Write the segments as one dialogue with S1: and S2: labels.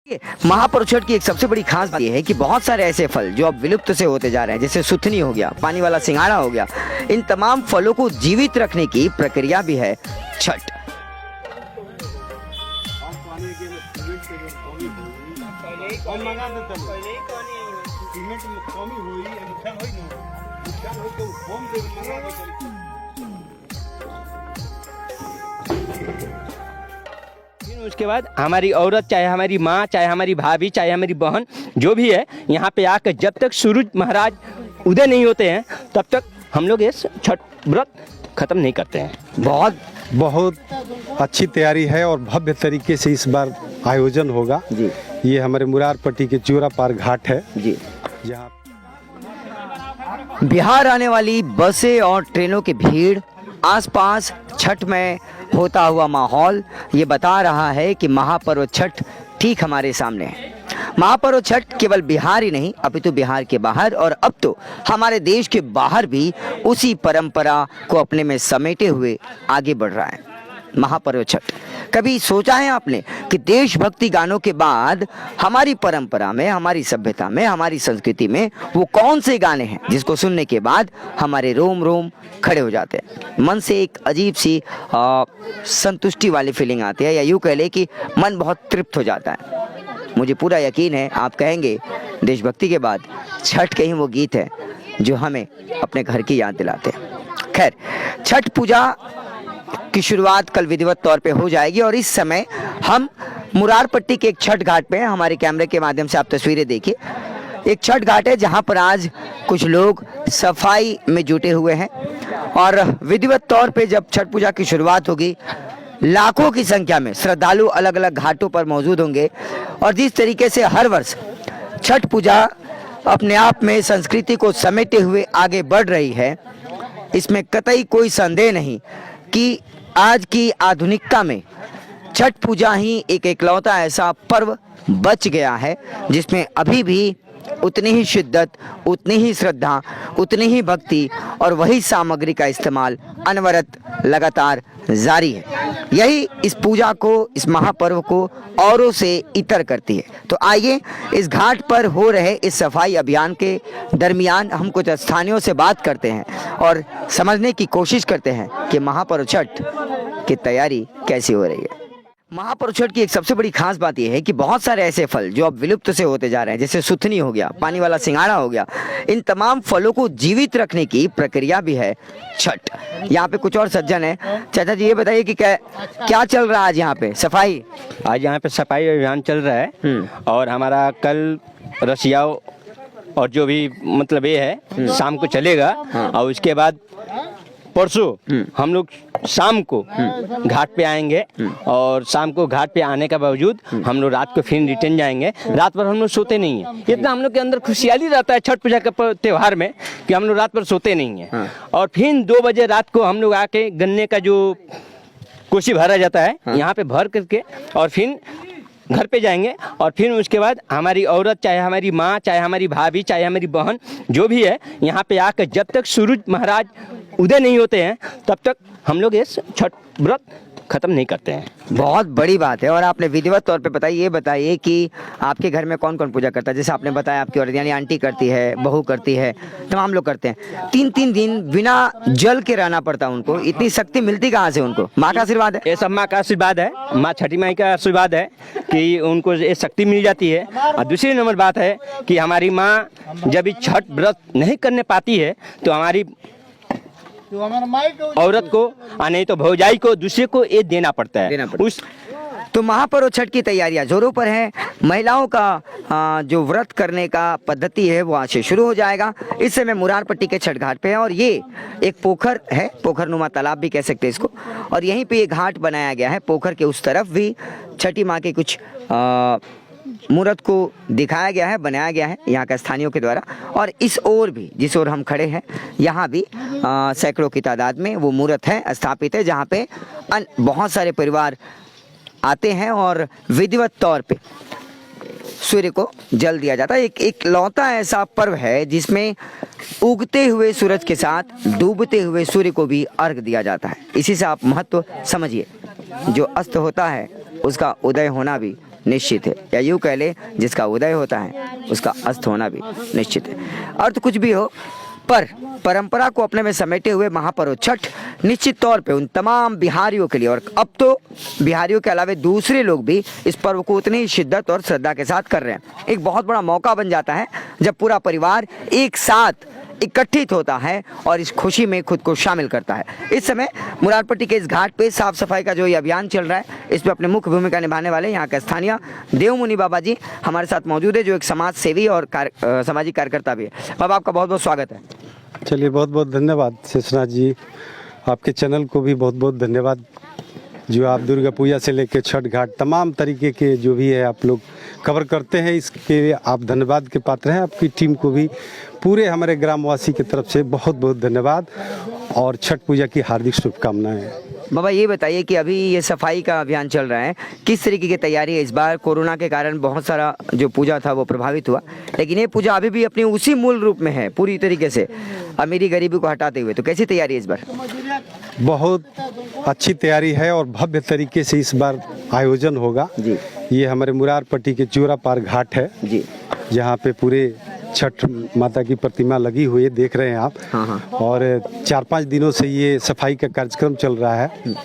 S1: महापर्व छठ की एक सबसे बड़ी खास बात यह है कि बहुत सारे ऐसे फल जो अब विलुप्त से होते जा रहे हैं, जैसे सुथनी हो गया, पानी वाला सिंघाड़ा हो गया, इन तमाम फलों को जीवित रखने की प्रक्रिया भी है छठ।
S2: उसके बाद हमारी औरत, चाहे हमारी माँ, चाहे हमारी भाभी, चाहे हमारी बहन, जो भी है, यहाँ पे आकर जब तक सूरज महाराज उदय नहीं होते हैं तब तक हम लोग ये छठ व्रत खत्म नहीं करते हैं।
S3: बहुत अच्छी तैयारी है और भव्य तरीके से इस बार आयोजन होगा
S1: जी।
S3: ये हमारे मुरारपट्टी के चोरापार घाट है
S1: जी।
S3: जहाँ
S1: बिहार आने वाली बसें और ट्रेनों की भीड़, आसपास छठ में होता हुआ माहौल ये बता रहा है कि महापर्व छठ ठीक हमारे सामने है। महापर्व छठ केवल बिहार ही नहीं, अपितु बिहार के बाहर और अब तो हमारे देश के बाहर भी उसी परंपरा को अपने में समेटे हुए आगे बढ़ रहा है। महापर्व छठ, कभी सोचा है आपने कि देशभक्ति गानों के बाद हमारी परंपरा में, हमारी सभ्यता में, हमारी संस्कृति में वो कौन से गाने हैं जिसको सुनने के बाद हमारे रोम रोम खड़े हो जाते हैं, मन से एक अजीब सी संतुष्टि वाली फीलिंग आती है, या यूँ कह ले कि मन बहुत तृप्त हो जाता है। मुझे पूरा यकीन है आप कहेंगे देशभक्ति के बाद छठ के ही वो गीत है जो हमें अपने घर की याद दिलाते हैं। खैर, छठ पूजा की शुरुआत कल विधिवत तौर पे हो जाएगी और इस समय हम मुरारपट्टी के एक छठ घाट पे हैं। हमारे कैमरे के माध्यम से आप तस्वीरें देखिए। एक छठ घाट है जहां पर आज कुछ लोग सफाई में जुटे हुए हैं और विधिवत तौर पे जब छठ पूजा की शुरुआत होगी, लाखों की संख्या में श्रद्धालु अलग अलग घाटों पर मौजूद होंगे। और जिस तरीके से हर वर्ष छठ पूजा अपने आप में संस्कृति को समेटे हुए आगे बढ़ रही है, इसमें कतई कोई संदेह नहीं कि आज की आधुनिकता में छठ पूजा ही एक इकलौता ऐसा पर्व बच गया है जिसमें अभी भी उतनी ही शिद्दत, उतनी ही श्रद्धा, उतनी ही भक्ति और वही सामग्री का इस्तेमाल अनवरत लगातार जारी है। यही इस पूजा को, इस महापर्व को औरों से इतर करती है। तो आइए इस घाट पर हो रहे इस सफाई अभियान के दरमियान हम कुछ स्थानीयों से बात करते हैं और समझने की कोशिश करते हैं कि महापर्व छठ की तैयारी कैसी हो रही है। महापर्व छठ की एक सबसे बड़ी खास बात यह है कि बहुत सारे ऐसे फल जो अब विलुप्त से होते जा रहे हैं, जैसे सुथनी हो गया, पानी वाला सिंघाड़ा हो गया, इन तमाम फलों को जीवित रखने की प्रक्रिया भी है छठ। यहाँ पे कुछ और सज्जन है। चाचा जी, ये बताइए कि क्या चल रहा है आज यहाँ पे? सफाई,
S2: आज यहाँ पे सफाई अभियान चल रहा है और हमारा कल रसियाओं और जो भी मतलब ये है शाम को चलेगा और उसके बाद परसों हम लोग शाम को घाट पे आएंगे और शाम को घाट पे आने का बावजूद हम लोग रात को फिर रिटर्न जाएंगे। रात भर हम लोग सोते नहीं हैं। इतना हम लोग के अंदर खुशहाली रहता है छठ पूजा के त्यौहार में कि हम लोग रात भर सोते नहीं हैं। और फिर 2 बजे रात को हम लोग आके गन्ने का जो कोसी भरा जाता है यहाँ पे भर करके और फिर घर पे जाएंगे और फिर उसके बाद हमारी औरत, चाहे हमारी माँ, चाहे हमारी भाभी, चाहे हमारी बहन, जो भी है, यहाँ पे आकर जब तक सूरज महाराज उदय नहीं होते हैं तब तक हम लोग ये छठ व्रत खत्म नहीं करते हैं।
S1: बहुत बड़ी बात है। और आपने विधिवत तौर पे बताइए, ये बताइए कि आपके घर में कौन कौन पूजा करता है? जैसे आपने बताया आपकी औरत यानी आंटी करती है, बहू करती है, तमाम लोग करते हैं। 3-3 दिन बिना जल के रहना पड़ता है उनको। इतनी शक्ति मिलती कहाँ से उनको? माँ का आशीर्वाद है?
S2: ये सब माँ का आशीर्वाद है, माँ छठी माई का आशीर्वाद है कि उनको ये शक्ति मिल जाती है। और दूसरी नंबर बात है कि हमारी माँ जब छठ व्रत नहीं करने पाती है तो हमारी औरत को नहीं तो भौजाई को, दूसरे को ये देना पड़ता है।
S1: तो महापर्व छठ की तैयारियां जोरों पर हैं। महिलाओं का जो व्रत करने का पद्धति है वो आज से शुरू हो जाएगा। इस समय मुरारपट्टी के छठ घाट पे है और ये एक पोखर है, पोखरनुमा तालाब भी कह सकते हैं इसको, और यहीं पे ये घाट बनाया गया है। पोखर के उस तरफ भी छठी माँ के कुछ मूर्त को दिखाया गया है, बनाया गया है यहाँ का स्थानियों के द्वारा। और इस ओर भी, जिस ओर हम खड़े हैं, यहाँ भी सैकड़ों की तादाद में वो मूर्त है, स्थापित है, जहाँ पे बहुत सारे परिवार आते हैं और विधिवत तौर पे सूर्य को जल दिया जाता है। एक लौता ऐसा पर्व है जिसमें उगते हुए सूरज के साथ डूबते हुए सूर्य को भी अर्घ दिया जाता है। इसी से आप महत्व समझिए, जो अस्त होता है उसका उदय होना भी निश्चित है, या यूँ कह ले जिसका उदय होता है उसका अस्त होना भी निश्चित है। अर्थ कुछ भी हो, पर परंपरा को अपने में समेटे हुए महापर्व छठ निश्चित तौर पे उन तमाम बिहारियों के लिए, और अब तो बिहारियों के अलावा दूसरे लोग भी इस पर्व को उतनी ही शिद्दत और श्रद्धा के साथ कर रहे हैं। एक बहुत बड़ा मौका बन जाता है जब पूरा परिवार एक साथ इकट्ठित होता है और इस खुशी में खुद को शामिल करता है। इस समय मुरारपट्टी के इस घाट पे साफ सफाई का जो ये अभियान चल रहा है, इसमें अपने मुख्य भूमिका निभाने वाले यहाँ के स्थानीय देवमुनि बाबा जी हमारे साथ मौजूद है, जो एक समाज सेवी और सामाजिक कार्यकर्ता भी है। बाबा, आपका बहुत बहुत स्वागत है।
S3: चलिए, बहुत बहुत धन्यवाद शेषनाथ जी, आपके चैनल को भी बहुत बहुत धन्यवाद, जो आप दुर्गा पूजा से लेकर छठ घाट तमाम तरीके के जो भी है आप लोग कवर करते हैं, इसके आप धन्यवाद के पात्र हैं। आपकी टीम को भी पूरे हमारे ग्रामवासी की तरफ से बहुत बहुत धन्यवाद और छठ पूजा की हार्दिक शुभकामनाएं।
S1: बाबा, ये बताइए कि अभी ये सफाई का अभियान चल रहा है, किस तरीके की तैयारी है? इस बार कोरोना के कारण बहुत सारा जो पूजा था वो प्रभावित हुआ, लेकिन ये पूजा अभी भी अपनी उसी मूल रूप में है पूरी तरीके से, अमीरी गरीबी को हटाते हुए। तो कैसी तैयारी है इस बार?
S3: बहुत अच्छी तैयारी है और भव्य तरीके से इस बार आयोजन होगा
S1: जी।
S3: ये हमारे मुरारपट्टी के चोरापार घाट है
S1: जी,
S3: जहाँ पे पूरे छठ माता की प्रतिमा लगी हुई है, देख रहे हैं आप।
S1: हाँ।
S3: और 4-5 दिनों से ये सफाई का कार्यक्रम चल रहा है।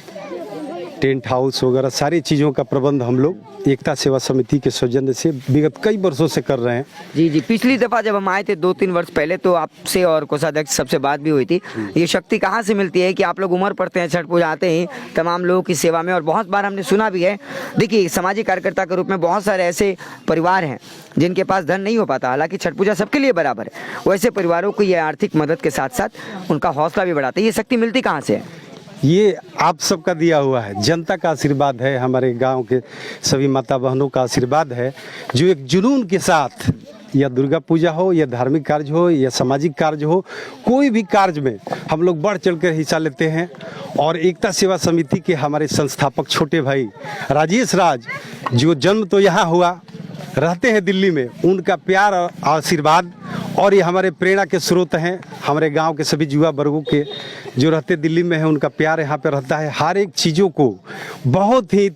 S3: टेंट हाउस वगैरह सारी चीज़ों का प्रबंध हम लोग एकता सेवा समिति के सौजन्य से विगत कई वर्षों से कर रहे हैं।
S1: जी। पिछली दफ़ा जब हम आए थे 2-3 वर्ष पहले, तो आपसे और कोषाध्यक्ष सबसे बात भी हुई थी। ये शक्ति कहाँ से मिलती है कि आप लोग उमर पड़ते हैं छठ पूजा आते ही तमाम लोगों की सेवा में? और बहुत बार हमने सुना भी है, देखिए सामाजिक कार्यकर्ता के रूप में बहुत सारे ऐसे परिवार हैं जिनके पास धन नहीं हो पाता, हालांकि छठ पूजा सबके लिए बराबर है। वैसे परिवारों को ये आर्थिक मदद के साथ साथ उनका हौसला भी बढ़ाता है। ये शक्ति मिलती कहाँ से है?
S3: ये आप सबका दिया हुआ है, जनता का आशीर्वाद है, हमारे गांव के सभी माता बहनों का आशीर्वाद है, जो एक जुनून के साथ, या दुर्गा पूजा हो या धार्मिक कार्य हो या सामाजिक कार्य हो, कोई भी कार्य में हम लोग बढ़ चढ़कर हिस्सा लेते हैं। और एकता सेवा समिति के हमारे संस्थापक छोटे भाई राजेश राज, जो जन्म तो यहाँ हुआ, रहते हैं दिल्ली में, उनका प्यार और आशीर्वाद और ये हमारे प्रेरणा के स्रोत हैं। हमारे गांव के सभी युवा वर्गों के जो रहते दिल्ली में हैं, उनका प्यार यहाँ पे रहता है। हर एक चीज़ों को बहुत ही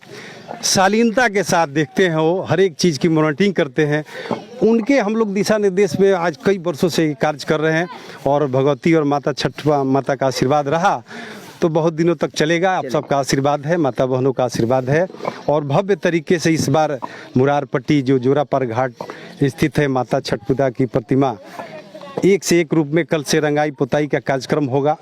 S3: शालीनता के साथ देखते हैं, वो हर एक चीज़ की मॉनिटरिंग करते हैं। उनके हम लोग दिशा निर्देश में आज कई वर्षों से कार्य कर रहे हैं और भगवती और माता छठ माता का आशीर्वाद रहा तो बहुत दिनों तक चलेगा। आप सबका आशीर्वाद है, माता बहनों का आशीर्वाद है। और भव्य तरीके से इस बार मुरारपट्टी जो जोरापार घाट स्थित है, माता छठ पूजा की प्रतिमा एक से एक रूप में कल से रंगाई पुताई का कार्यक्रम होगा।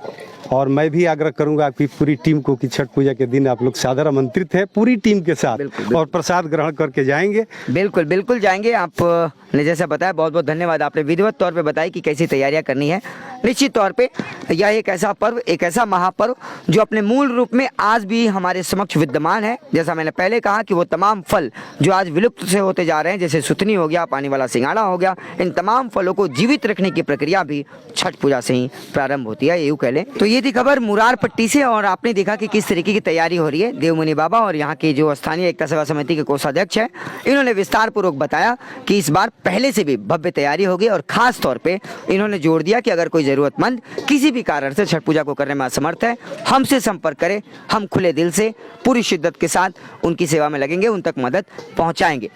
S3: और मैं भी आग्रह करूंगा कि पूरी टीम को कि छठ पूजा के दिन आप लोग सादर आमंत्रित है पूरी टीम के साथ, और प्रसाद ग्रहण करके जाएंगे।
S1: बिल्कुल बिल्कुल जाएंगे। आपने जैसा बताया, बहुत बहुत धन्यवाद। आपने विधिवत तौर पे बताई कि कैसी तैयारियां करनी है। निश्चित तौर पे यह एक ऐसा पर्व, एक ऐसा महापर्व जो अपने मूल रूप में आज भी हमारे समक्ष विद्यमान है। जैसा मैंने पहले कहा कि वो तमाम फल जो आज विलुप्त से होते जा रहे हैं, जैसे सुथनी हो गया, पानी वाला सिंघाड़ा हो गया, इन तमाम फलों को जीवित रखने की प्रक्रिया भी छठ पूजा से ही प्रारंभ होती है, यूँ कह लें। तो ये थी खबर मुरारपट्टी से, और आपने देखा कि किस तरीके की तैयारी हो रही है। देवमुनि बाबा और यहाँ के जो स्थानीय एकता सेवा समिति के कोषाध्यक्ष हैं, इन्होंने विस्तार पूर्वक बताया कि इस बार पहले से भी भव्य तैयारी होगी। और खास तौर पे इन्होंने जोर दिया कि अगर कोई जरूरतमंद किसी भी कारण से छठ पूजा को करने में असमर्थ है, हमसे संपर्क करें। हम खुले दिल से पूरी शिद्दत के साथ उनकी सेवा में लगेंगे, उन तक मदद पहुंचाएंगे।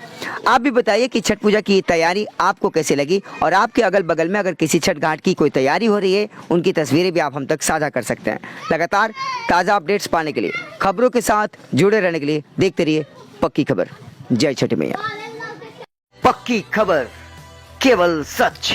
S1: आप भी बताइए कि छठ पूजा की तैयारी आपको कैसी लगी, और आपके अगल बगल में अगर किसी छठ घाट की कोई तैयारी हो रही है, उनकी तस्वीरें भी आप हम तक साझा कर सकते हैं। लगातार ताज़ा अपडेट्स पाने के लिए, खबरों के साथ जुड़े रहने के लिए देखते रहिए पक्की खबर। जय छठ मैया। पक्की खबर, केवल सच।